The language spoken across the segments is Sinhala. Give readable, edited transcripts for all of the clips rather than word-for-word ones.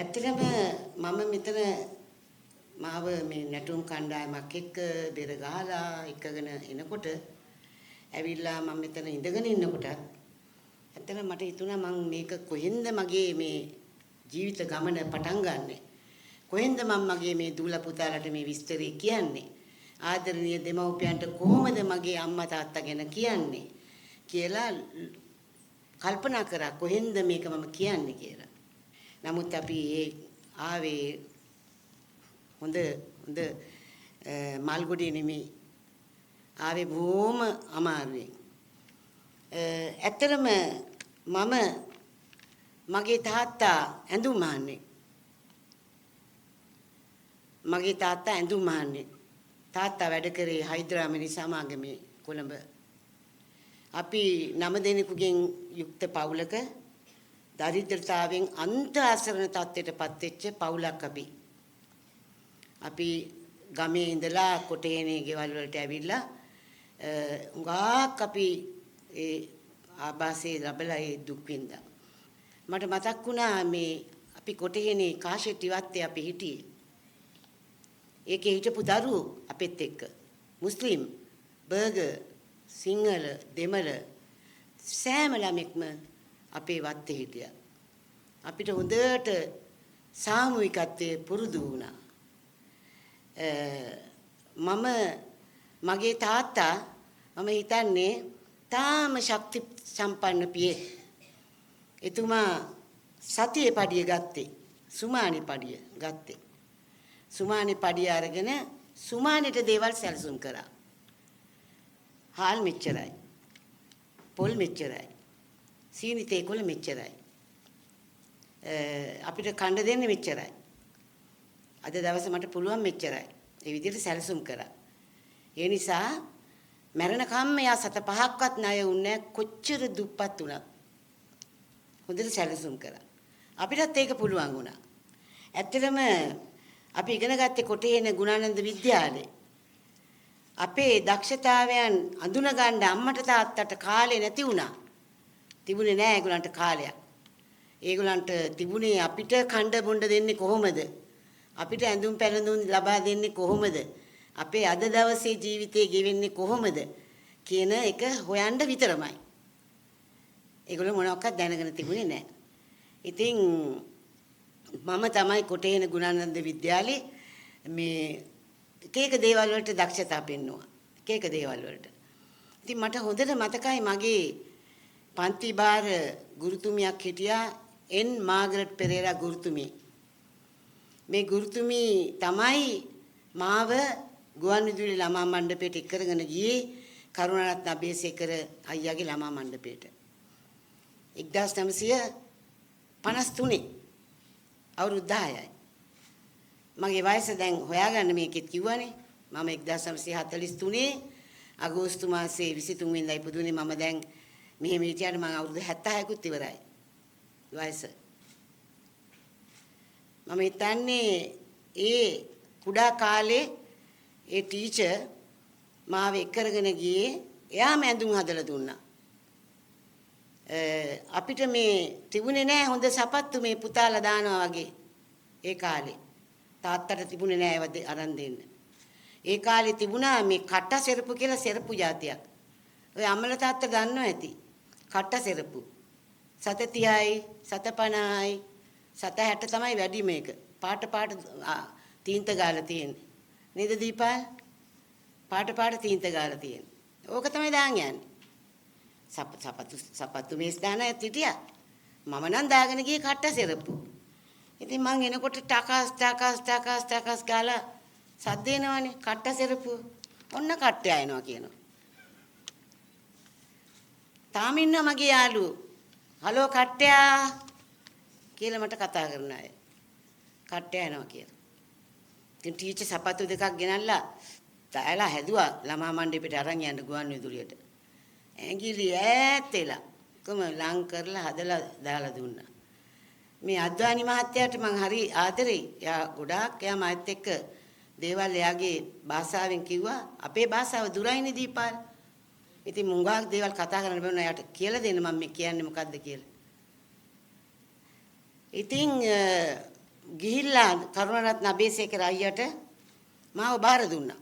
ඇත්තටම මම මෙතන මාව මේ නැටුම් කණ්ඩායමක් එක්ක බෙර ගහලා එකගෙන එනකොට ඇවිල්ලා මම මෙතන ඉඳගෙන ඉන්නකොට ඇත්තටම මට හිතුණා මම මේක කොහෙන්ද මගේ මේ ජීවිත ගමන පටන් ගන්නෙ කොහෙන්ද මම මගේ මේ දූල පුතාලට මේ විස්තරය කියන්නේ ආදරණීය දෙමව්පියන්ට කොහොමද මගේ අම්මා තාත්තා ගැන කියන්නේ කියලා කල්පනා කරා කොහෙන්ද මේක මම කියන්නේ කියලා. නමුත් අපි ආවේ හොඳ මල්ගොඩේ නෙමෙයි ආවේ බොහොම අමාරුවෙන්. ඇත්තටම මම මගේ තාත්තා ඇඳුම් මහන්නේ. මගේ තාත්තා ඇඳුම් මහන්නේ. තාත්තා වැඩ කරේ හයිඩ්‍රාමනි සමාගමේ කොළඹ. අපි 9 දෙනෙකුගෙන් යුක්ත පවුලක දරිද්‍රතාවෙන් අන්ත ආසරණ තත්ත්වයටපත් වෙච්ච පවුලක් අපි. අපි ගමේ ඉඳලා කොටේනේ ගෙවල් වලට ඇවිල්ලා උගාක් අපි ඒ ආభాසයේ ලැබලා ඒ දුක් විඳා. මට මතක් වුණා මේ අපි කොටේනේ කාෂෙට්ටි වත්තේ අපි හිටියේ. ඒකේ හිටපු දරුවෝ අපෙත් එක්ක මුස්ලිම් බර්ගර් සිංහල දෙමළ සෑම ළමෙක්ම අපේ වත්තේ හිටියා. අපිට හොඳට සාමූහිකත්වයේ පුරුදු වුණා. මම මගේ තාත්තා මම හිතන්නේ තාම ශක්ති සම්පන්න පියෙක්. එතුමා සතියේ පඩිය ගත්තේ සුමානි පඩිය ගත්තේ. සුමානි පඩිය අරගෙන සුමානිට දේවල් සැලසුම් කරා. හාල් මෙච්චරයි. පොල් මෙච්චරයි. සීනි තේකොළ මෙච්චරයි. අපිට කන්න දෙන්නේ මෙච්චරයි. අද දවසේ මට පුළුවන් මෙච්චරයි. ඒ විදිහට සැලසුම් කරා. ඒ නිසා මරණකම්ම යා සත පහක්වත් ණය උන්නේ කොච්චර දුප්පත් වුණත්. හොඳට සැලසුම් කරා. අපිටත් ඒක පුළුවන් වුණා. ඇත්තටම අපි ඉගෙන ගත්තේ කොටේන ගුණානන්ද විද්‍යාලේ. අපේ දක්ෂතාවයන් අඳුන ගන්න අම්මට තාත්තට කාලේ නැති වුණා. තිබුණේ නෑ ඒගොල්ලන්ට කාලයක්. ඒගොල්ලන්ට තිබුණේ අපිට කණ්ඩ බොණ්ඩ දෙන්නේ කොහොමද? අපිට ඇඳුම් පැළඳුම් ලබා දෙන්නේ කොහොමද? අපේ අද දවසේ ජීවිතේ ගෙවෙන්නේ කොහොමද කියන එක හොයන්න විතරමයි. ඒගොල්ලෝ මොනවක්වත් දැනගෙන තිබුණේ නෑ. ඉතින් මම තමයි කොටේන ගුණානන්ද විද්‍යාලේ මේ එක දේවල් වලට දක්ෂතා පෙන්නුවා. එක දේවල් වලට. ඉතින් මට හොඳට මතකයි මගේ පන්ති බාර ගුරුතුමියක් හිටියා එන් මාගරට් පෙරේරා ගුරුතුමිය. මේ ගුරුතුමී තමයි මාව ගුවන්විදුලි ළමා මණ්ඩපයට එක්කරගෙන ගියේ කරුණාරත්න අබේසේකර අයියාගේ ළමා මණ්ඩපයට. 1953 අවුරුදු 10යි. මගේ වයස දැන් හොයාගන්න මේකෙත් කිව්වනේ. මම 1943 අගෝස්තු මාසයේ 23 වෙනිදා ඉපදුනේ. මම දැන් මෙහෙම හිටියට මම අවුරුදු 76කුත් ඉවරයි. වයස. මම හිතන්නේ ඒ කුඩා කාලේ ඒ ටීචර් මාව එක්කරගෙන ගියේ එයාම ඇඳුම් හදලා දුන්නා. අපිට මේ තිබුණේ නෑ හොඳ සපත්තු මේ පුතාලා දානවා වගේ ඒ කාලේ. තාත්තට තිබුණේ නෑ ඒව අරන් දෙන්න. ඒ කාලේ තිබුණා මේ කට්ට සෙරපු කියලා සෙරපු జాතියක්. ඔය අම්මලා තාත්තා දන්නව ඇති. කට්ට සෙරපු. 730යි 750යි 760 තමයි වැඩි මේක. පාට තීන්ත ගාලා තියෙන්නේ. නේද දීපා? පාට තීන්ත ගාලා තියෙන්නේ. ඕක තමයි දාන් යන්නේ. සපත්තු මේස් දාන ඇත් හිටියා. මම නම් දාගෙන ගියේ කට්ට සෙරපු. ඉතින් මං එනකොට ටකස් ගාලා සද්ද එනවනේ කට්ට සෙරපු. ඔන්න කට්ටය එනවා කියනවා. තාම ඉන්නවා මගේ යාළුවෝ. හලෝ කට්ටයා කියලා මට කතා කරන අය. කට්ටය එනවා කියලා. ඉතින් ටීචර් සපත්තු දෙකක් ගෙනල්ලා දාලා හැදුවා ළමා මණ්ඩපෙට අරන් යන්න ගුවන්විදුලියට. ඇඟිලි ඈත් වෙලා කොම ලං කරලා හදලා දාලා දුන්නා. මේ අද්වානි මහත්තයාට මං හරි ආදරෙයි. එයා ගොඩාක් එයා මාත් එක්ක දේවල් එයාගේ භාෂාවෙන් කිව්වා. අපේ භාෂාව දුරයිනේ දීපාල්. ඉතින් මුංගාක් දේවල් කතා කරන්න බෑ එයාට කියලා දෙන්න මම මේ කියන්නේ මොකද්ද කියලා. ඉතින් ගිහිල්ලා කරුණාරත්න අබේසේකර අයියට මාව බාර දුන්නා.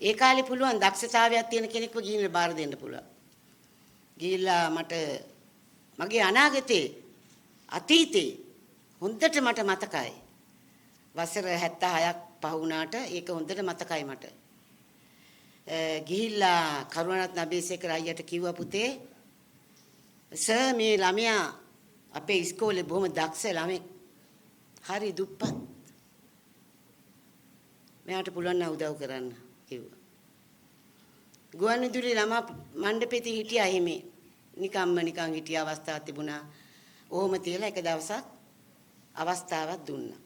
ඒ කාලේ පුළුවන් දක්ෂතාවයක් තියෙන කෙනෙක්ව ගිහිල්ලා බාර දෙන්න පුළුවන්. ගිහිල්ලා මට මගේ අනාගතේ අතීතේ හොඳට මට මතකයි. වසර 76ක් පහ වුණාට ඒක හොඳට මතකයි මට. ගිහිල්ලා කරුණාරත්න අබේසේකර අයියට කිව්වා පුතේ සර් මේ ළමයා අපේ ඉස්කෝලේ බොහොම දක්ෂ ළමෙක්. හරි දුප්පත්. මෙයාට පුළුවන් නම් උදව් කරන්න කිව්වා. ගුවන්විදුලි ළමා මණ්ඩපෙති හිටියා එහෙම. නිකන් හිටිය අවස්ථාවක් තිබුණා. ඕම තියලා එක දවසක් අවස්ථාවක් දුන්නා.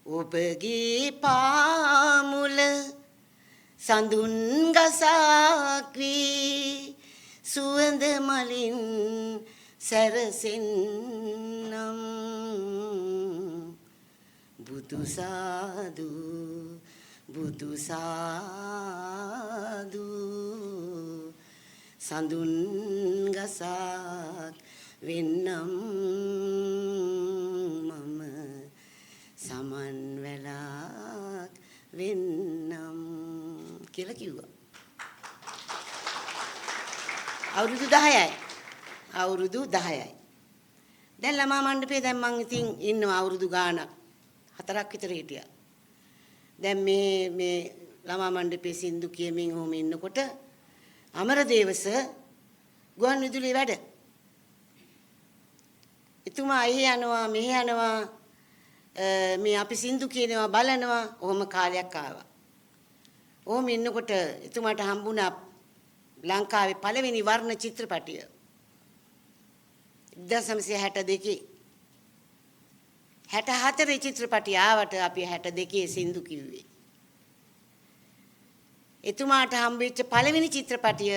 ඔබගේ පාමුල සඳුන් ගසක් වී සුවඳ මලින් සැරසෙන්නම් බුදු සාදු බුදු සාදු සඳුන් ගසක් වෙන්නම් මම සමන් වැලක් වෙන්නම් කියලා කිව්වා. අවුරුදු 10යි. අවුරුදු 10යි. දැන් ළමා මණ්ඩපේ දැන් මං ඉතින් ඉන්නවා අවුරුදු ගාණක්. 4ක් විතර හිටියා. දැන් මේ ළමා මණ්ඩපේ සින්දු කියමින් ඔහොම ඉන්නකොට අමරදේවස ගුවන්විදුලියේ වැඩ. එතුමා එහි යනවා මෙහි යනවා මේ අපි සින්දු කියනවා බලනවා ඔහොම කාලයක් ආවා. ඔහොම ඉන්නකොට එතුමාට හම්බුණා ලංකාවේ පළවෙනි වර්ණ චිත්‍රපටිය 1962 64 චිත්‍රපටිය ආවට අපි 62 සින්දු කිව්වේ. එතුමාට හම්බෙච්ච පළවෙනි චිත්‍රපටිය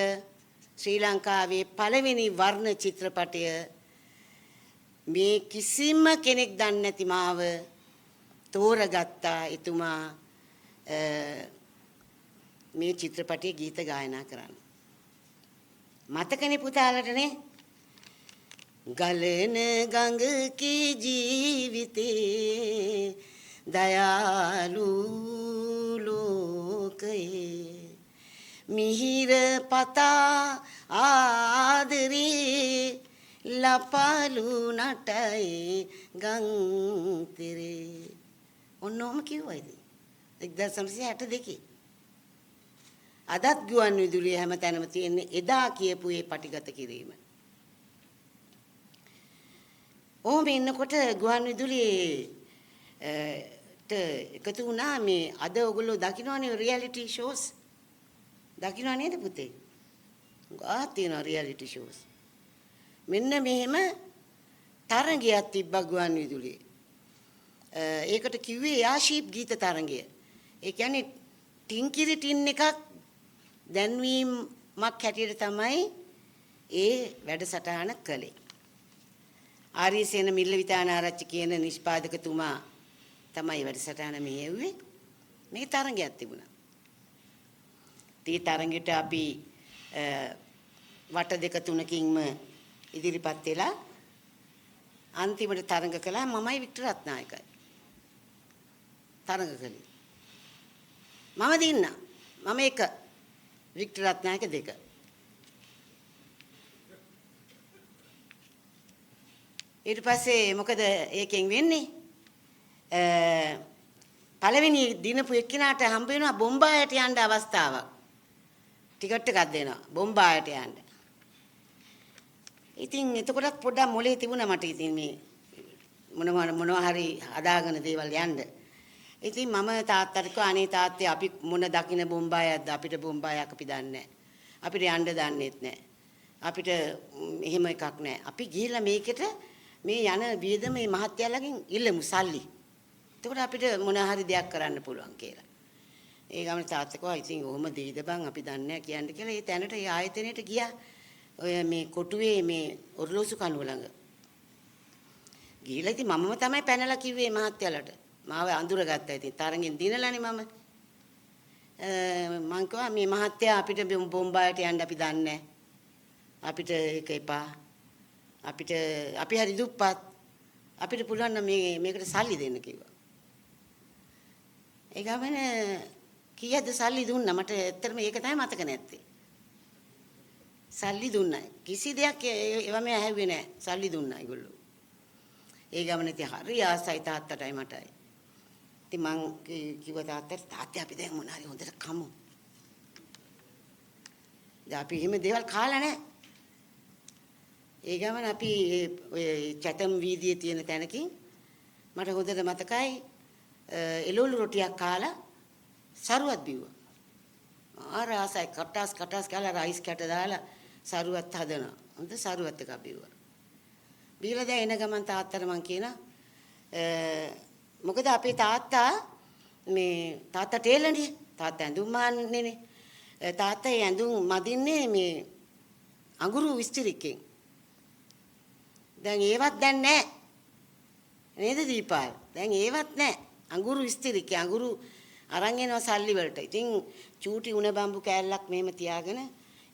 ශ්‍රී ලංකාවේ පළවෙනි වර්ණ චිත්‍රපටිය මේ කිසිම කෙනෙක් දන්නේ නැති මාව තෝරගත්තා එතුමා මේ චිත්‍රපටියේ ගීත ගායනා කරන්න. මතකනේ පුතාලටනේ ගලන ගඟකී ජීවිතේ දයාලු ලෝකයේ මිහිර පතා ආදරේ ලපලු නටයි ගං තිරේ ඔන්නෝම කිව්වයිද 1962 අදත් ගුවන්විදුලියේ හැමතැනම තියෙන එදා කියපු ඒ පටිගත කිරීම. ඕම ඉන්නකොට ගුවන්විදුලියට එකතු වුණා මේ අද ඔයගොල්ලෝ දකින්නවනේ රියැලිටි ෂෝස්. දකින්න නේද පුතේ? ගා තියෙන රියැලිටි ෂෝස්. මෙන්න මෙහෙම තරඟයක් තිබ්බා ගුවන්විදුලියේ. ඒකට කිව්වේ යාෂීප් ගීත තරඟය. ඒ කියන්නේ ටින්කිරි ටින් එකක් දැන්වීමක් හැටියට තමයි ඒ වැඩසටහන කළේ. ආරියසේන මිල්ලවිතානාරච්චි කියන නිෂ්පාදකතුමා තමයි වැඩසටහන මෙහෙව්වේ. මේ තරඟයක් තිබුණා. ඒ තරඟෙට අපි වට දෙක තුනකින්ම ඉදිරිපත් වෙලා අන්තිමට තරඟ කළා මමයි වික්ටර් රත්නායකයි. තරඟ කළේ. මම දින්නා. මම එක වික්ටර් රත්නායක දෙක. ඊට පස්සේ මොකද ඒකෙන් වෙන්නේ? පළවෙනි දිනපු එක්කිනාට හම්බ වෙනවා බොම්බායට යන්න අවස්ථාවක්. ටිකට් එකක් දෙනවා බොම්බායට යන්න. ඉතින් එතකොටත් පොඩ්ඩක් මොලේ තිබුණා මට ඉතින් මේ මොනවා හරි හදාගෙන දේවල් යන්න. ඉතින් මම තාත්තට කිව්වා අනේ තාත්තේ අපි මොන දකින්න බොම්බායක්ද අපිට බොම්බායක් අපි දන්නේ නැහැ. අපිට යන්න දන්නෙත් නැහැ. අපිට එහෙම එකක් නැහැ. අපි ගිහිල්ලා මේකට මේ යන වියදමේ මහත්යලගෙන් ඉල්ලමු සල්ලි. එතකොට අපිට මොන හරි දෙයක් කරන්න පුළුවන් කියලා. ඒ ගමන තාත්තා කිව්වා ඉතින් ඔහොම දෙයිද බං අපි දන්නේ නැහැ කියන්න කියලා. ඒ තැනට ඒ ආයතනයට ගියා. ඔය මේ කොටුවේ මේ ඔරලෝසු කනුව ළඟ. ගිහිල්ලා ඉතින් මමම තමයි පැනලා කිව්වේ මහත්යලට. මාව අඳුරගත්තා ඉතින් තරගෙන් දිනලානේ මම. මං කිව්වා මේ මහත්තයා අපිට බොම්බායට යන්න අපි දන්නේ නැහැ. අපිට ඒක එපා. අපි හරි දුප්පත්. අපිට පුළුවන් නම් මේකට සල්ලි දෙන්න කිව්වා. ඒ ගමන කීයද සල්ලි දුන්නා මට ඇත්තටම ඒක තමයි මතක නැත්තේ. සල්ලි දුන්නා. කිසි දෙයක් ඒවම ඇහුවේ නැහැ. සල්ලි දුන්නා ඒගොල්ලෝ. ඒ ගමන ඉතින් හරි ආසයි තාත්තටයි මටයි. ඉතින් මං කිව්වා තාත්තට අපි දැන් මොන හරි හොඳට කමු. දැන් අපි එහෙම දේවල් කාලා නැහැ. ඒ ගමන අපි ඔය චැතම් වීදියේ තියෙන තැනකින් මට හොඳට මතකයි එළවලු රොටියක් කාලා සරුවත් බිව්වා. ආරාසයි කටස් කාලා රයිස් කැට දාලා සරුවත් හදනවා. හොඳ සරුවත් එකක් බිව්වා. බීලා දැන් එන ගමන් තාත්තට මං කියනවා මොකද අපේ තාත්තා ටේලර්නේ. තාත්තා ඇඳුම් මාන්නේනේ. තාත්තා ඒ ඇඳුම් මදින්නේ මේ අඟුරු විස්තරිකෙන්. දැන් ඒවත් දැන් නැහැ. නේද දීපාල්? දැන් ඒවත් නැහැ. අඟුරු විස්තරිකේ අඟුරු අරන් එනවා සල්ලි වලට. ඉතින් චූටි උණ බම්බු කෑල්ලක් මෙහෙම තියාගෙන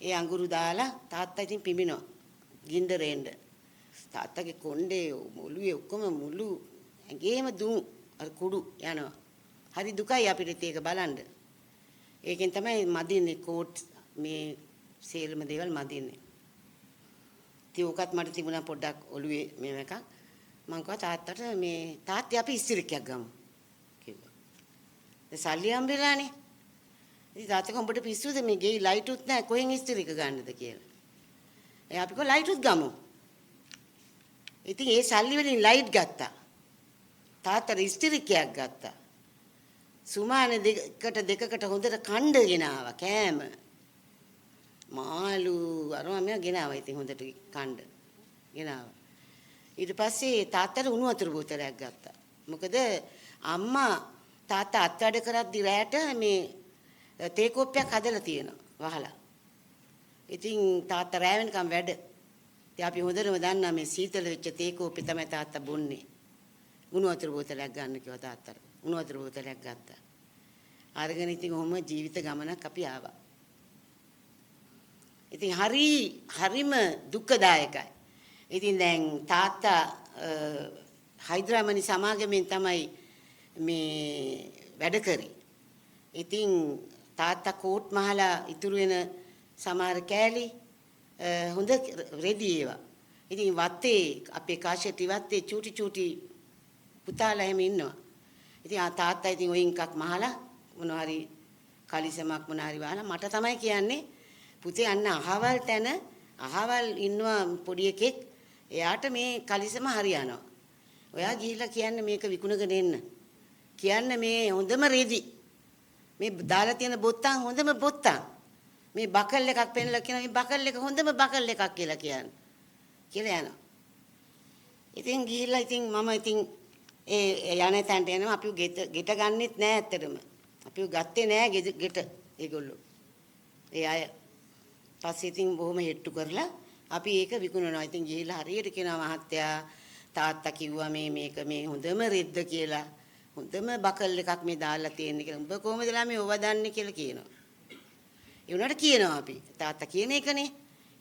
ඒ අඟුරු දාලා තාත්තා ඉතින් පිඹිනවා. ගින්දරෙන්ද. තාත්තගේ කොණ්ඩේ ඔළුවේ ඔක්කොම මුළු ඇඟේම දුම් අර කුඩු යනවා. හරි දුකයි අපිට ඒක බලන්න. ඒකෙන් තමයි මදින්නේ කෝට් මේ සේල්ම දේවල් මදින්නේ. ඉතින් ඔකත් මට තිබුණා පොඩ්ඩක් ඔළුවේ මේව එකක්. මං කිව්වා තාත්තට මේ තාත්තේ අපි ඉස්තිරිකයක් ගමු කිව්වා. දැන් සල්ලි හම්බෙලානේ. ඉතින් තාත්තා උඹට පිස්සුද මේ ගේ ලයිට් උත් නැහැ කොහෙන් ඉස්තිරික ගන්නද කියලා. එයා අපි කිව්වා ලයිට් උත් ගමු. ඉතින් ඒ සල්ලි වලින් ලයිට් ගත්තා. තාත්තට ඉස්තිරිකයක් ගත්තා. සුමාන දෙකකට හොඳට කණ්ඩ ගෙනාවා කෑම. මාළු අරම මෙයා ගෙනාවා ඉතින් හොඳට කණ්ඩ ගෙනාවා. ඊට පස්සේ තාත්තට උණු වතුර බෝතලයක් ගත්තා. මොකද අම්මා තාත්තා අත්වැඩ කරද්දි රැට මේ තේ කෝප්පයක් හදලා තියෙනවා වහලා. ඉතින් තාත්තා රෑ වෙනකම් වැඩ. ඉතින් අපි හොඳටම දන්නා මේ සීතල වෙච්ච තේ කෝප්පේ තමයි තාත්තා බොන්නේ. උණු වතුර බෝතලයක් ගන්න කිව්වා තාත්තට. උණු වතුර බෝතලයක් ගත්තා. අරගෙන ඉතින් ඔහොම ජීවිත ගමනක් අපි ආවා. ඉතින් හරිම දුක්ඛදායකයි. ඉතින් දැන් තාත්තා හයිඩ්‍රාමනි සමාගමෙන් තමයි මේ වැඩ කරේ. ඉතින් තාත්තා කෝට් මහලා ඉතුරු වෙන සමහර කෑලි හොඳ රෙදි ඒවා. ඉතින් වත්තේ අපේ කාෂටි වත්තේ චූටි පුතාලා එහෙම ඉන්නවා. ඉතින් තාත්තා ඉතින් ඔයින් එකක් මහලා මොනවා හරි කලිසමක් මොනවා හරි වහලා මට තමයි කියන්නේ පුතේ අන්න අහවල් තැන අහවල් ඉන්නවා පොඩි එකෙක් එයාට මේ කලිසම හරියනවා. ඔයා ගිහිල්ලා කියන්න මේක විකුණගෙන එන්න. කියන්න මේ හොඳම රෙදි. මේ දාලා තියෙන බොත්තම් හොඳම බොත්තම්. මේ බකල් එකක් පෙන්ලා කියන මේ බකල් එක හොඳම බකල් එකක් කියලා කියන්නේ. කියලා යනවා. ඉතින් ගිහිල්ලා ඉතින් මම ඉතින් ඒ යන්නේ තැනට යනවා අපිව ගෙට ගන්නෙත් නෑ ඇත්තටම. අපිව ගත්තේ නෑ ගෙට ඒගොල්ලෝ. ඒ අය පස්සේ ඉතින් බොහොම හෙට්ටු කරලා අපි ඒක විකුණනවා. ඉතින් ගිහිල්ලා හරියට කියනවා මහත්තයා තාත්තා කිව්වා මේක මේ හොඳම රෙද්ද කියලා. හොඳම බකල් එකක් මේ දාලා තියෙන්නේ කියලා. උඹ කොහමද ළමයි ඔව දන්නේ කියලා කියනවා. ඒ උනාට කියනවා අපි. තාත්තා කියන එකනේ.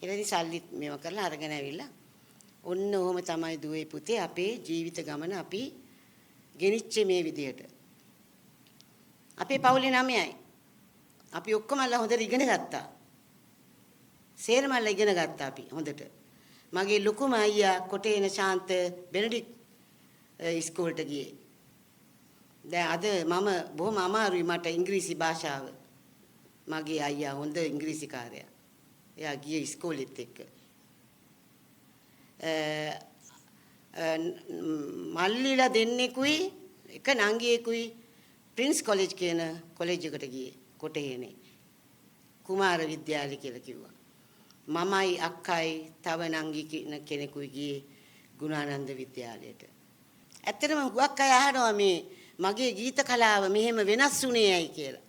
ඊට ඉතින් සල්ලි මේව කරලා අරගෙන ඇවිල්ලා ඔන්න ඔහොම තමයි දුවේ පුතේ අපේ ජීවිත ගමන අපි ගෙනිච්චේ මේ විදියට. අපේ පවුලේ 9යි. අපි ඔක්කොමලා හොඳට ඉගෙන ගත්තා. සේරමල්ලා ඉගෙන ගත්තා අපි හොඳට. මගේ ලොකුම අයියා කොටේන ශාන්ත බෙනඩික් ඉස්කෝලේට ගියේ. දැන් අද මම බොහොම අමාරුයි මට ඉංග්‍රීසි භාෂාව. මගේ අයියා හොඳ ඉංග්‍රීසිකාරයා. එයා ගියේ ඉස්කෝලෙත් එක්ක. මල්ලිලා දෙන්නෙකුයි එක නංගියෙකුයි ප්‍රින්ස් කොලෙජ් කියන කොලෙජ් එකට ගියේ කොටේනේ. කුමාර විද්‍යාලය කියලා කිව්වා. මමයි අක්කයි තව නංගි කෙනෙකුයි ගියේ ගුණානන්ද විද්‍යාලයට. ඇත්තටම හුඟක් අය අහනවා මේ මගේ ගීත කලාව මෙහෙම වෙනස් වුණේ ඇයි කියලා.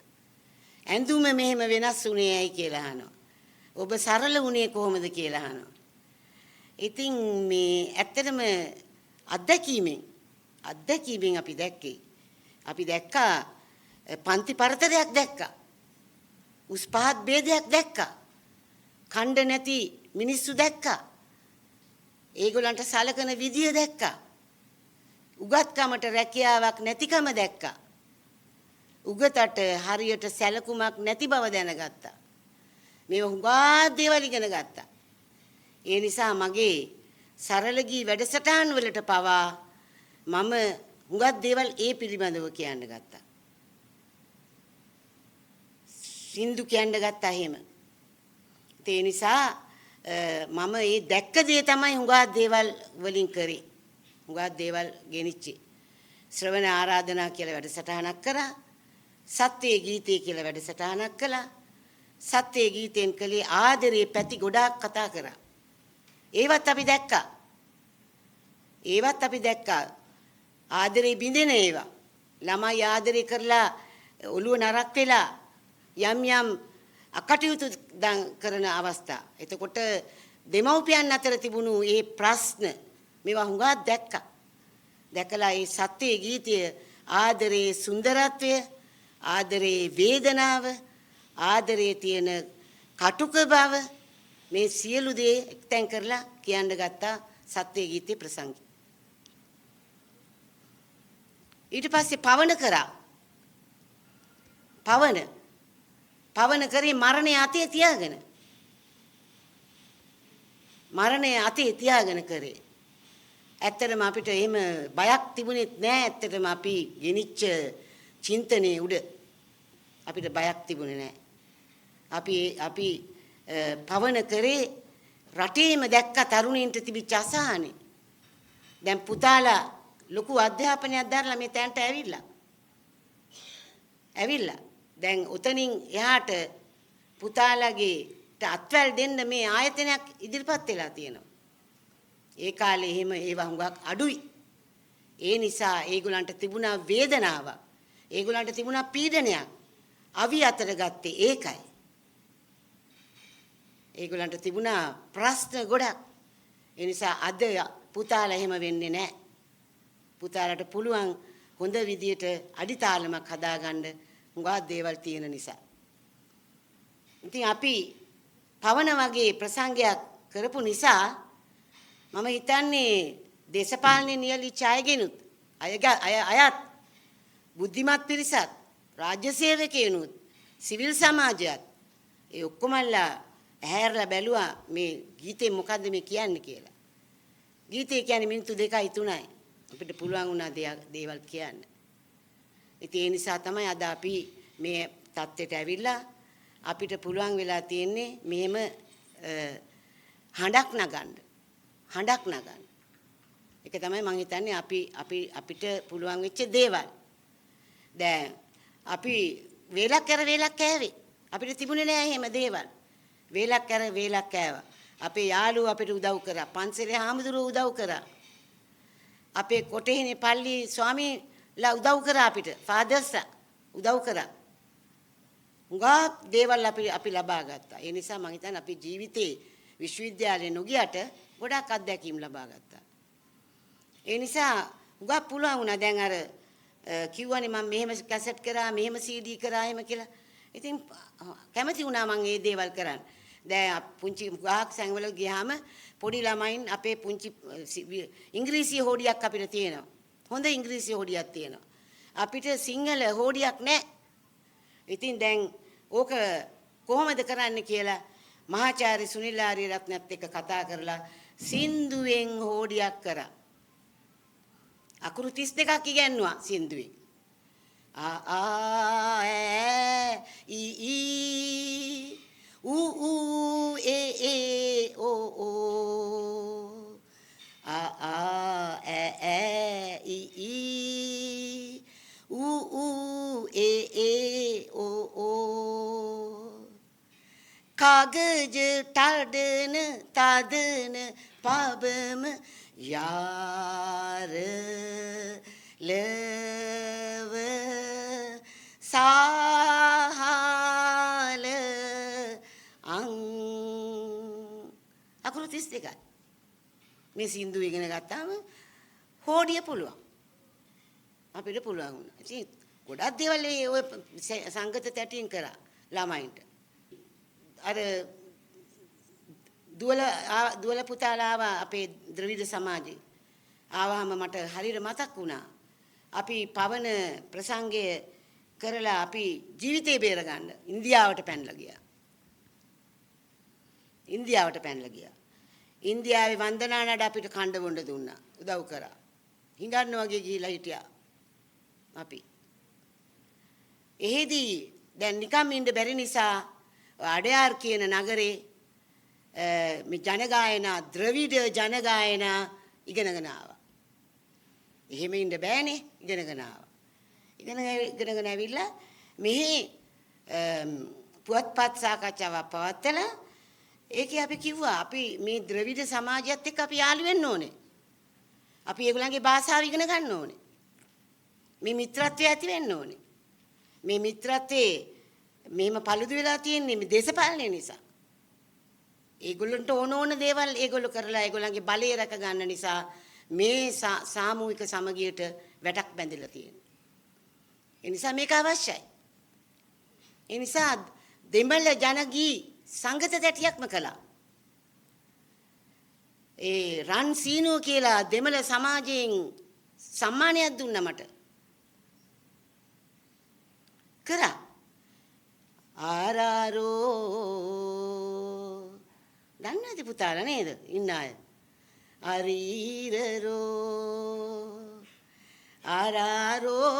ඇඳුම මෙහෙම වෙනස් වුණේ ඇයි කියලා අහනවා. ඔබ සරල වුණේ කොහොමද කියලා අහනවා. ඉතින් මේ ඇත්තටම අත්දැකීමෙන් අපි දැක්කේ. අපි දැක්කා පන්ති පරතරයක් දැක්කා. උස් පහත් ભેදයක් දැක්කා. ඛණ්ඩ නැති මිනිස්සු දැක්කා. ඒගොල්ලන්ට සලකන විදිය දැක්කා. උගත්කමට රැකියාවක් නැතිකම දැක්කා. උගතට හරියට සැලකුමක් නැති බව දැනගත්තා. මේ හුඟා දේවල් ඉගෙන ගත්තා. ඒ නිසා මගේ සරල ගී වැඩසටහන් වලට පවා මම හුඟක් දේවල් ඒ පිළිබඳව කියන්න ගත්තා. සින්දු කියන්න ගත්තා එහෙම. ඒ නිසා මම මේ දැක්ක දේ තමයි හුඟක් දේවල් වලින් කරේ. හුඟක් දේවල් ගෙනිච්චේ. ශ්‍රවණ ආරාධනා කියලා වැඩසටහනක් කරා. සත්‍යයේ ගීතය කියලා වැඩසටහනක් කළා. සත්‍යයේ ගීතෙන් කලේ ආදරේ පැති ගොඩාක් කතා කරා. ඒවත් අපි දැක්කා. ආදරේ බින්දෙන ඒවා. ළමයි ආදරේ කරලා ඔළුව නරක් වෙලා යම් යම් අකටයුතු කරන අවස්ථා. එතකොට දෙමව්පියන් අතර තිබුණු මේ ප්‍රශ්න මේවා හුඟක් දැක්කා. දැකලා මේ සත්‍යයේ ගීතය ආදරේ සුන්දරත්වය, ආදරේ වේදනාව, ආදරේ තියෙන කටුක බව මේ සියලු දේ එක්තැන් කරලා කියන්න ගත්තා සත්‍යයේ ගීතේ ප්‍රසංගය. ඊට පස්සේ පවන කරා. පවන කරේ මරණය අතේ තියාගෙන. කරේ. ඇත්තටම අපිට එහෙම බයක් තිබුණෙත් නෑ. ඇත්තටම අපි ගෙනිච්ච චින්තනයේ උඩ අපිට බයක් තිබුණේ නෑ. අපි පවන කරේ රටේම දැක්ක තරුණයින්ට තිබිච්ච අසහනේ. දැන් පුතාලා ලොකු අධ්‍යාපනයක් දරලා මේ තැනට ඇවිල්ලා. දැන් උතනින් එහාට පුතාලගේ අත්වැල් දෙන්න මේ ආයතනයක් ඉදිරිපත් වෙලා තියෙනවා. ඒ කාලේ එහෙම ඒවා හුඟක් අඩුයි. ඒ නිසා ඒගොල්ලන්ට තිබුණා වේදනාවක්. ඒගොල්ලන්ට තිබුණා පීඩනයක්. අවි අතර ගත්තේ ඒකයි. ඒගොල්ලන්ට තිබුණා ප්‍රශ්න ගොඩක්. ඒ නිසා අද පුතාලා එහෙම වෙන්නේ නැහැ. පුතාලට පුළුවන් හොඳ විදියට අඩිතාලමක් හදාගන්න හුඟා දේවල් තියෙන නිසා. ඉතින් අපි පවන වගේ ප්‍රසංගයක් කරපු නිසා මම හිතන්නේ දේශපාලනේ නියලිච්ච අයගෙනුත් අයත් බුද්ධිමත් පිරිසත් රාජ්‍ය සේවකයනුත් සිවිල් සමාජයත් ඒ ඔක්කොමලා ඇහැරලා බැලුවා මේ ගීතේ මොකද්ද මේ කියන්නේ කියලා. ගීතේ කියන්නේ මිනිත්තු 2යි 3යි. අපිට පුළුවන් වුණා දේවල් කියන්න. ඉතින් ඒ නිසා තමයි අද අපි මේ தත්ත්වයට ඇවිල්ලා අපිට පුළුවන් වෙලා තියෙන්නේ මෙහෙම හඬක් නගන්න. ඒක තමයි මම හිතන්නේ අපිට පුළුවන් වෙච්ච දේවල්. දැන් අපි වේලක් කෑවේ. අපිට තිබුණේ නෑ එහෙම දේවල්. වේලක් කෑවා. අපේ යාළුවෝ අපිට උදව් කරා. පන්සලේ හාමුදුරුවෝ උදව් කරා. අපේ කොටේනේ පල්ලි ස්වාමීලා උදව් කරා අපිට. ෆාදර්ස්ලා උදව් කරා. උගා දේවල් අපි ලබා ගත්තා. ඒ නිසා මම හිතන්නේ අපි ජීවිතේ විශ්වවිද්‍යාලේ නොගියට ගොඩක් අත්දැකීම් ලබා ගත්තා. ඒ නිසා උගා පුළුවන් වුණා දැන් අර කිව්වනේ මම මෙහෙම කැසට් කරා, මෙහෙම CD කරා එහෙම කියලා. ඉතින් කැමති වුණා මම මේ දේවල් කරන්න. දැන් පුංචි ගහක් සංවල ගියාම පොඩි ළමයින් අපේ පුංචි ඉංග්‍රීසි හොඩියක් අපිට තියෙනවා. හොඳ ඉංග්‍රීසි හොඩියක් තියෙනවා. අපිට සිංහල හොඩියක් නැහැ. ඉතින් දැන් ඕක කොහොමද කරන්න කියලා මහාචාර්ය සුනිල් ආරියරත්නත් එක්ක කතා කරලා සින්දුවෙන් හොඩියක් කරා. අකුරු 32ක් ඉගෙනුවා සින්දුවෙන්. कागज टाडन तादन पाबम यार लव साहाल අං අකුරු 32යි. මේ සින්දු ඉගෙන ගත්තාම හොඩිය පුළුවන්. අපිට පුළුවන් වුණා. ඉතින් ගොඩක් දේවල් ඔය සංගත තැටින් කරා ළමයින්ට. අර දුවල පුතාලා ආවා අපේ ද්‍රවිඩ සමාජේ. ආවහම මට හරියට මතක් වුණා. අපි පවන ප්‍රසංගය කරලා අපි ජීවිතේ බේරගන්න ඉන්දියාවට පැනලා ගියා. ඉන්දියාවේ වන්දනා නඩ අපිට කණ්ඩ බොණ්ඩ දුන්නා. උදව් කරා. හිඟන්න වගේ ගිහිලා හිටියා අපි. එහෙදී දැන් නිකම් ඉන්න බැරි නිසා අඩයාර් කියන නගරේ මේ ජනගායනා ද්‍රවිඩ ජනගායනා ඉගෙනගෙන ආවා. එහෙම ඉන්න බෑනේ ඉගෙනගෙන ආවා. ඉගෙනගෙන ඇවිල්ලා මෙහි පුවත්පත් සාකච්ඡාවක් පවත්වලා ඒකේ අපි කිව්වා අපි මේ ද්‍රවිඩ සමාජයත් එක්ක අපි යාළු වෙන්න ඕනේ. අපි ඒගොල්ලන්ගේ භාෂාව ඉගෙන ගන්න ඕනේ. මේ මිත්‍රත්වය ඇති වෙන්න ඕනේ. මේ මිත්‍රත්වයේ මෙහෙම paludu වෙලා තියෙන්නේ මේ දේශපාලනය නිසා. ඒගොල්ලන්ට ඕන දේවල් ඒගොල්ලෝ කරලා ඒගොල්ලන්ගේ බලය රැක ගන්න නිසා මේ සාමූහික සමගියට වැටක් බැඳලා තියෙනවා. ඒ නිසා මේක අවශ්‍යයි. ඒ නිසා දෙමළ ජනගී සංගත තැටියක්ම කළා. ඒ රන් සීනෝ කියලා දෙමළ සමාජයෙන් සම්මානයක් දුන්නා මට. කරා. ආරාරෝ දන්නවද පුතාලා නේද? ඉන්න අය. අරීරරෝ ආරාරෝ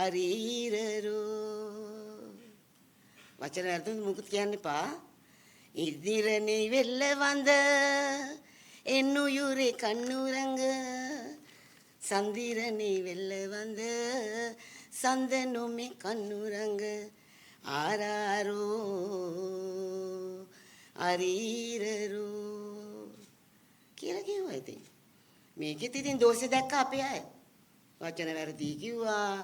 අරීරරෝ වචන අර්ථ මුකුත් කියන්න එපා. ඉදිරනේ වෙල්ලවඳ එන්නුයුරේ කන්නුරංග සන්දිරනේ වෙල්ලවඳ සඳනොමේ කන්නුරංග ආරාරෝ අරීරරෝ කියලා කිව්වා ඉතින්. මේකෙත් ඉතින් දෝෂෙ දැක්ක අපේ අය. වචන වැරදි කිව්වා.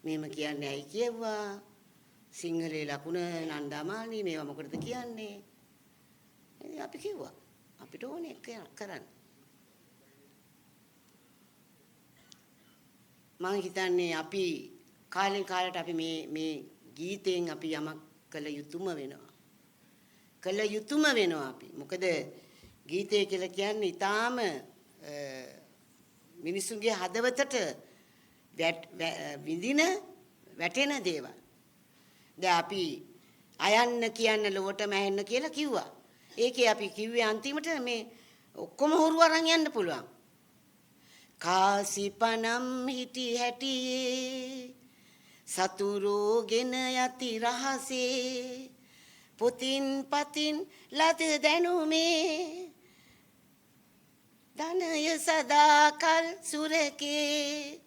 මෙහෙම කියන්නේ ඇයි කිව්වා. සිංහලේ ලකුණ නන්දාමාලි මේවා මොකටද කියන්නේ? ඉතින් අපි කිව්වා අපිට ඕනේ කරන්න. මම හිතන්නේ අපි කාලෙන් කාලට අපි මේ ගීතෙන් අපි යමක් කළ යුතුම වෙනවා. අපි. මොකද ගීතය කියලා කියන්නේ ඊටාම මිනිසුන්ගේ හදවතට විඳින වැටෙන දේවල්. දැන් අපි අයන්න කියන්න ලොවටම ඇහෙන්න කියලා කිව්වා. ඒකේ අපි කිව්වේ අන්තිමට මේ ඔක්කොම හොරු අරන් යන්න පුළුවන්. කාසිපනම් හිටි හැටියේ සතුරුගෙන යති රහසේ පොතින් පතින් ලද දැනුමේ ධනය සදාකල් සුරකේ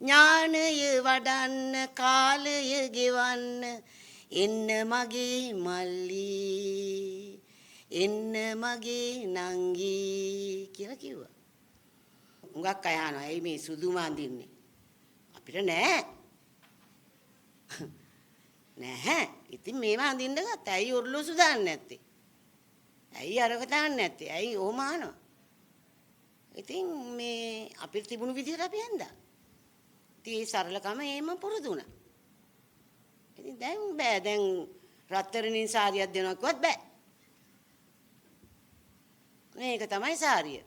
ඥානය වඩන්න කාලය ගෙවන්න එන්න මගේ මල්ලි එන්න මගේ නංගි කියලා කිව්වා. හුඟක් අය අහනවා ඇයි මේ සුදු මාඳින්නේ? අපිට නෑ. නැහැ. ඉතින් මේවා අඳින්න ගත්තා. ඇයි ඔරලෝසු දාන්නේ නැත්තේ? ඇයි අරක දාන්නේ නැත්තේ? ඇයි ඕම අහනවා? ඉතින් මේ අපිට තිබුණු විදිහට අපි ඇඳා. ඉතින් ඒ සරලකම එහෙම පුරුදු වුණා. ඉතින් දැන් බෑ. දැන් රත්තරන්ින් සාරියක් දෙනවා කිව්වත් බෑ. මේක තමයි සාරිය.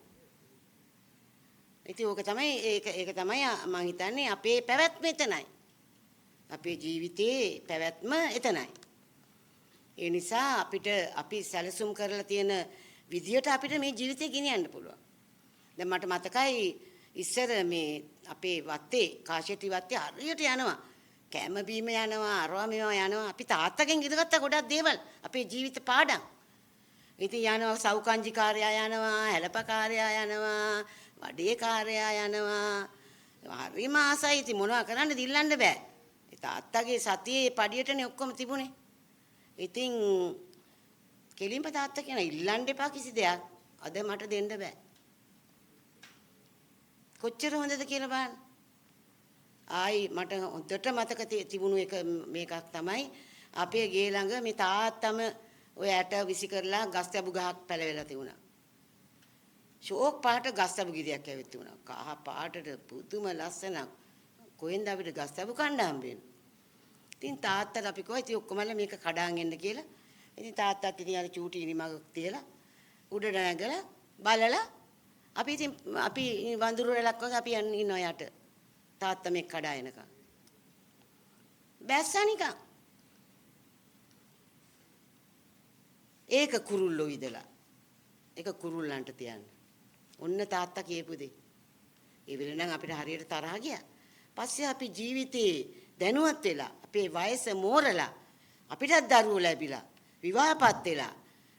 ඉතින් ඒක තමයි මම හිතන්නේ අපේ පැවැත්ම එතනයි. අපේ ජීවිතයේ පැවැත්ම එතනයි. ඒ නිසා අපි සැලසුම් කරලා තියෙන විදියට අපිට මේ ජීවිතය ගෙනියන්න පුළුවන්. දැන් මට මතකයි ඉස්සර මේ අපේ වත්තේ කාශෙටි වත්තේ හරියට යනවා. කැම බීම යනවා, අරවා මේවා යනවා. අපි තාත්තගෙන් ඉඳගත්ත ගොඩක් දේවල් අපේ ජීවිත පාඩම්. ඉතින් යනවා සෞකංජිකාරයා යනවා, හැලපකාරයා යනවා, වඩේකාරයා යනවා. හරිම ආසයි. ඉතින් මොනවා කරන්නද ඉල්ලන්න බෑ. තාත්තගේ සතියේ පඩියටනේ ඔක්කොම තිබුණේ. ඉතින් කෙලින්ම තාත්තා කියන ඉල්ලන්න එපා කිසි දෙයක්. අද මට දෙන්න බෑ. කොච්චර හොඳද කියලා බලන්න. ආයි මට හොඳට මතක තිබුණු මේකක් තමයි අපේ ගේ ළඟ මේ තාත්තම ඔය ඇට විසි කරලා ගස් තැබු ගහක් පැලවෙලා තිබුණා. ෂෝක් පාට ගස් තැබු ගෙඩියක් ඇවිත් තිබුණා. කහ පාටට පුදුම ලස්සනක්. කොහෙන්ද අපිට ගස් තැබු කන්න හම්බෙන්නේ? ඉතින් තාත්තට අපි කිව්වා ඉතින් ඔක්කොමලා මේක කඩාන් එන්න කියලා. ඉතින් තාත්තත් ඉතින් අර චූටි ඉනිමගක් තියලා උඩට නැගලා බලලා අපි ඉතින් අපි වඳුරු රැලක් වගේ අපි යන්න ඉන්නවා යට. තාත්තා මේ කඩා එනකම්. බැස්සා නිකන්. ඒක කුරුල්ලෝ ඉදලා. ඒක කුරුල්ලන්ට තියන්න. ඔන්න තාත්තා කියපු දේ. ඒ වෙලේ නම් අපිට හරියට තරහ ගියා. පස්සේ අපි ජීවිතේ දැනුවත් වෙලා අපේ වයස මෝරලා අපිටත් දරුවෝ ලැබිලා විවාහපත් වෙලා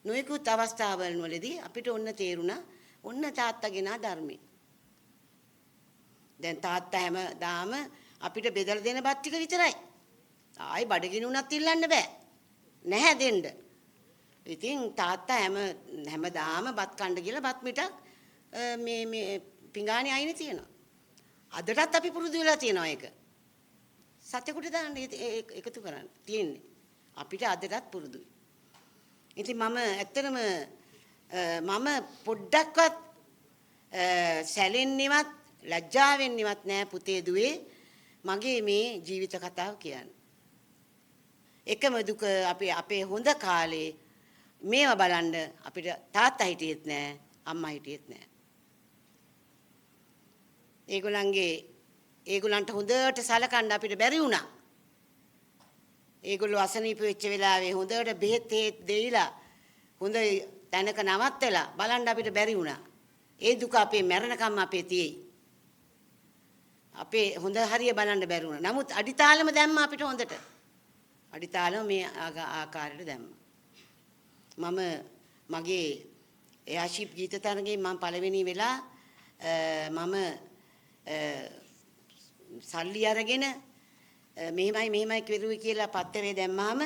නොයෙකුත් අවස්ථාවල් වලදී අපිට ඔන්න තේරුණා ඔන්න තාත්තගේ නා ධර්මයේ. දැන් තාත්තා හැමදාම අපිට බෙදලා දෙන බත් ටික විතරයි. ආයි බඩගිනුනත් ඉල්ලන්න බෑ. නැහැ දෙන්න. ඉතින් තාත්තා හැමදාම බත් කන්න කියලා බත් මිටක් මේ පිඟානේ අයිනේ තියෙනවා. අදටත් අපි පුරුදු වෙලා තියෙනවා ඒක. සත්‍යකුට දාන්න එකතු කරන්න තියෙන්නේ. අපිට අදටත් පුරුදුයි. ඉතින් මම ඇත්තටම මම පොඩ්ඩක්වත් සැලෙන්නේවත් ලැජ්ජාවෙන්නේවත් නෑ පුතේ දුවේ මගේ මේ ජීවිත කතාව කියන්නේ. එකම දුක අපේ හොඳ කාලේ මේවා බලන්න අපිට තාත්තා හිටියෙත් නෑ අම්මා හිටියෙත් නෑ. ඒගොල්ලන්ට හොඳට සලකන්න අපිට බැරි වුණා. ඒගොල්ලෝ අසනීප වෙච්ච වෙලාවේ හොඳට බෙහෙත් දෙයිලා හොඳ තැනක නවත්තලා බලන්න අපිට බැරි වුණා. ඒ දුක අපේ මරණකම් අපේ තියෙයි. අපේ හොඳ හරිය බලන්න බැරි වුණා. නමුත් අඩිතාලම දැම්ම අපිට හොඳට. අඩිතාලම මේ ආකාරයට දැම්ම. මම මගේ එයාෂිප් ගීත තරඟේ මම පළවෙනි වෙලා මම සල්ලි අරගෙන මෙහෙමයි කෙරුවේ කියලා පත්තරේ දැම්මාම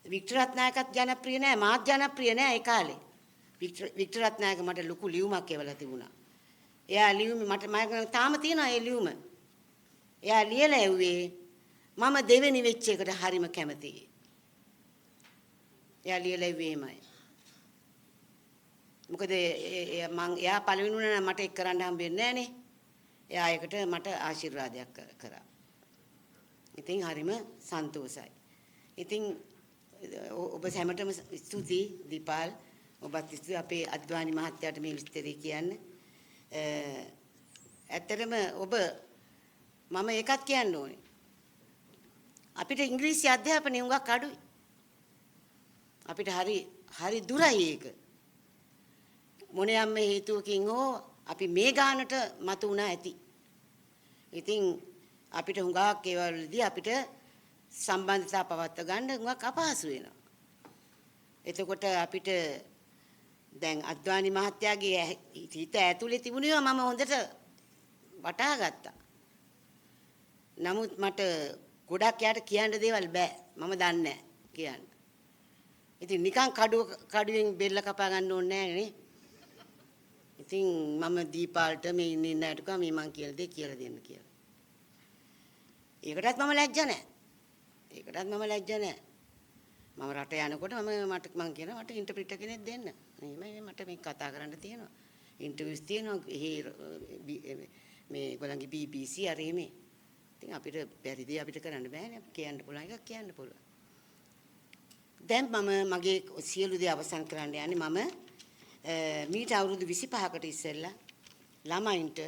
වික්ටර් රත්නායකත් ජනප්‍රිය නෑ මාත් ජනප්‍රිය නෑ ඒ කාලේ. වික්ටර් රත්නායක මට ලොකු ලියුමක් එවලා තිබුණා. එයා ලියුමේ මට මම තාම තියෙනවා ඒ ලියුම. එයා ලියලා ඇව්වේ මම දෙවෙනි වෙච්ච එකට හරිම කැමතියි. එයා ලියලා ඇව්වේ එහෙමයි. මොකද එයා පළවෙනි වුණා නම් මට එක් කරන්න හම්බෙන්නේ නෑනේ. එයා ඒකට මට ආශිර්වාදයක් කරා. ඉතින් හරිම සන්තෝසයි. ඉතින් ඔබ හැමතෙම ස්තුතියි දීපාල්. ඔබත් ස්තුතියි අපේ අද්වානි මහත්තයාට මේ විස්තරي කියන්න. ඇත්තටම ඔබ මම ඒකත් කියන්න ඕනේ. අපිට ඉංග්‍රීසි අධ්‍යාපනය හුඟක් අඩුයි. අපිට හරි දුරයි ඒක. මොනියම් හේතුවකින් හෝ අපි මේ ගානට මතු වුණා ඇති. ඉතින් අපිට හුඟක් ඒවලදී අපිට සම්බන්ධතා පවත්වා ගන්න හුඟක් අපහසු වෙනවා. එතකොට අපිට දැන් අද්වානි මහත්තයාගේ හිත ඇතුලේ තිබුණේවා මම හොඳට වටහා ගත්තා. නමුත් මට ගොඩක් යාට කියන්න දේවල් බෑ. මම දන්නේ නැහැ කියන්න. ඉතින් නිකන් කඩුවෙන් බෙල්ල කපා ගන්න ඕනේ නැහැ නේ. ඉතින් මම දීපාල්ට මේ ඉන්න අයට කම මේ මං කියලා දෙයක් කියලා දෙන්න කියලා. ඒකටත් මම ලැජ්ජ නැහැ. මම රට යනකොට මම කියනවා මට ඉන්ටර්ප්‍රිටර් කෙනෙක් දෙන්න. මට මේ කතා කරන්න තියෙනවා. ඉන්ටර්විව්ස් තියෙනවා. මේ ගොල්ලන්ගේ BBC අරේ මේ. ඉතින් අපිට බැරි දේ අපිට කරන්න බෑනේ. කියන්න පුළුවන් එකක් කියන්න පුළුවන්. දැන් මම මගේ සියලු දේ අවසන් කරන්න යන්නේ මම මීට අවුරුදු 25කට ඉස්සෙල්ලා ළමයින්ට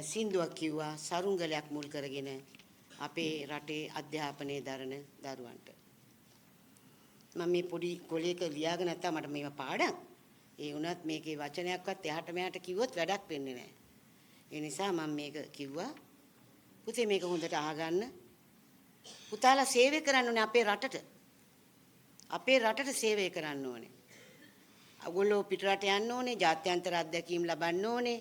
සින්දුවක් කිව්වා සරුංගලයක් මුල් කරගෙන අපේ රටේ අධ්‍යාපනයේ දරන දරුවන්ට. මම මේ පොඩි කොලයක ලියාගෙන නැත්නම් මට මේවා පාඩම්. ඒ වුණත් මේකේ වචනයක්වත් එහාට මෙහාට කිව්වොත් වැඩක් වෙන්නේ නැහැ. ඒ නිසා මම මේක කිව්වා. පුතේ මේක හොඳට අහගන්න. පුතාලා සේවය කරන්න ඕනේ අපේ රටට. අපේ රටට සේවය කරන්න ඕනේ. ඔයගොල්ලෝ පිටරට යන්න ඕනේ, ජාත්‍යන්තර අත්දැකීම් ලබන්න ඕනේ.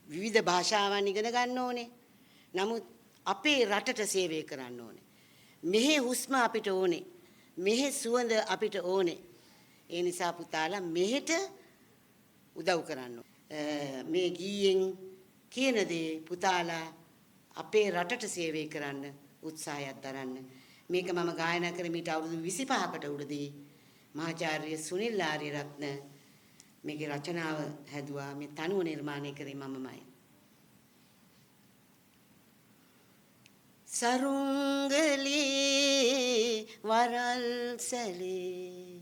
විවිධ භාෂාවන් ඉගෙන ගන්න ඕනේ. නමුත් අපේ රටට සේවය කරන්න ඕනේ. මෙහි හුස්ම අපිට ඕනේ. මෙහි සුවඳ අපිට ඕනේ. ඒ නිසා පුතාලා මෙහෙට උදව් කරන්න මේ ගීයෙන් කියන දේ පුතාලා අපේ රටට සේවය කරන්න උත්සාහයක් දරන්න. මේක මම ගායනා කරේ මීට අවුරුදු 25කට උඩදී මහාචාර්ය සුනිල් ආරියරත්න මේකේ රචනාව හැදුවා. මේ තනුව නිර්මාණය කරේ මමමයි. සරුංගලී වරල් සැලේ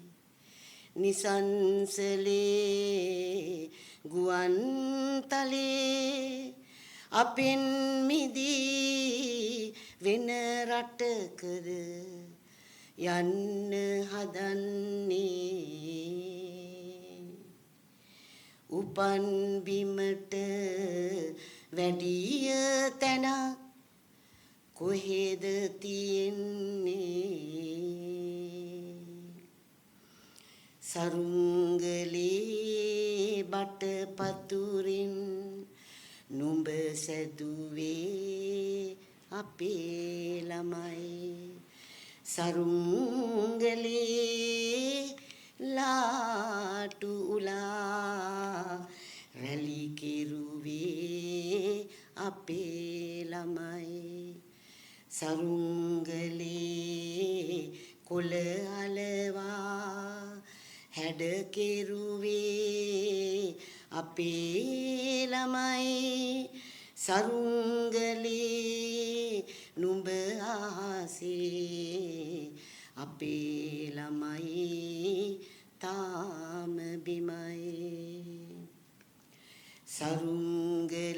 නිසංසලේ ගුවන්තලේ අපෙන් මිදී වෙන රටකද යන්න හදන්නේ උපන් බිමට වැඩිය තැනක් කොහෙද තියෙන්නේ සරුංගලේ බටපතුරින් නුඹ සැදුවේ අපේ ළමයි සරුංගලේ ලාටු උලා රැලි කෙරුවේ අපේ ළමයි සරුංගලේ කොළ අලවා හැඩ කෙරුවේ අපේ ළමයි සරුංගලේ නුඹ ආසේ අපේ ළමයි තාම බිමයි සරුංගලේ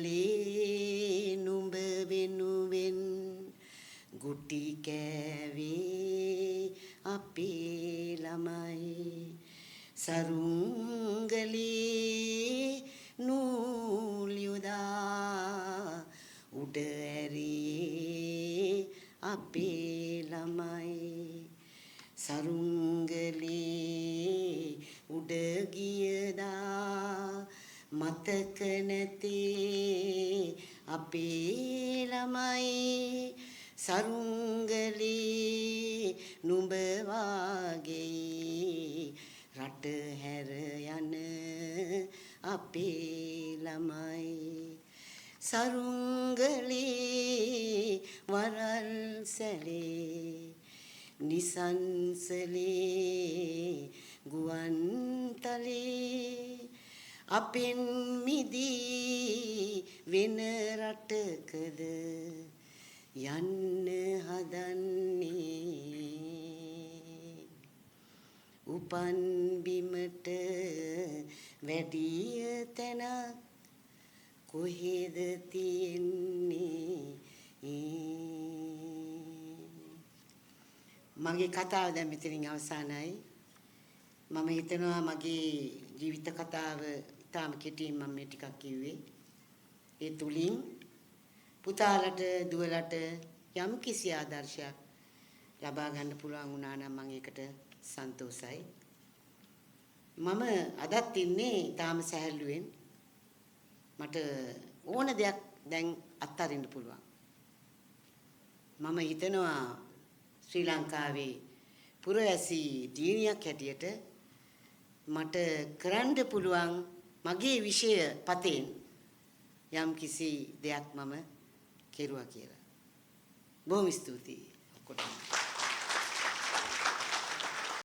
නුඹ වෙනුවෙන් ගුටි කෑවේ අපේ ළමයි සරුංගලේ නූල් යොදා උඩ ඇරියේ අපේ ළමයි සරුංගලේ උඩ ගියදා මතක නැතේ අපේ ළමයි සරුංගලේ නුඹ වාගේ රට හැර යන අපේ ළමයි සරුංගලේ වරල් සැලේ නිසංසලේ ගුවන්තලේ අපෙන් මිදී වෙන රටකද යන්න හදන්නේ උපන් බිමට වැඩිය තැනක් කොහෙද තියෙන්නේ මගේ කතාව දැන් මෙතනින් අවසానයි මම හිතනවා මගේ ජීවිත කතාව තාම කෙටියෙන් මම මේ ටිකක් කිව්වේ ඒ තුලින් පුතාලට දුවලට යම් කිසි ආදර්ශයක් ලබා ගන්න පුළුවන් වුණා නම් මම ඒකට සන්තෝසයි මම අදත් ඉන්නේ තාම සැහැල්ලුවෙන් මට ඕන දෙයක් දැන් අත්හරින්න පුළුවන් මම හිතනවා ශ්‍රී ලංකාවේ පුරවැසි දිනියක් හැටියට මට කරන්න පුළුවන් මගේ විෂය පතෙන් යම් කිසි දෙයක් මම කෙරුවා කියලා. බොහොම ස්තුතියි ඔක්කොටම.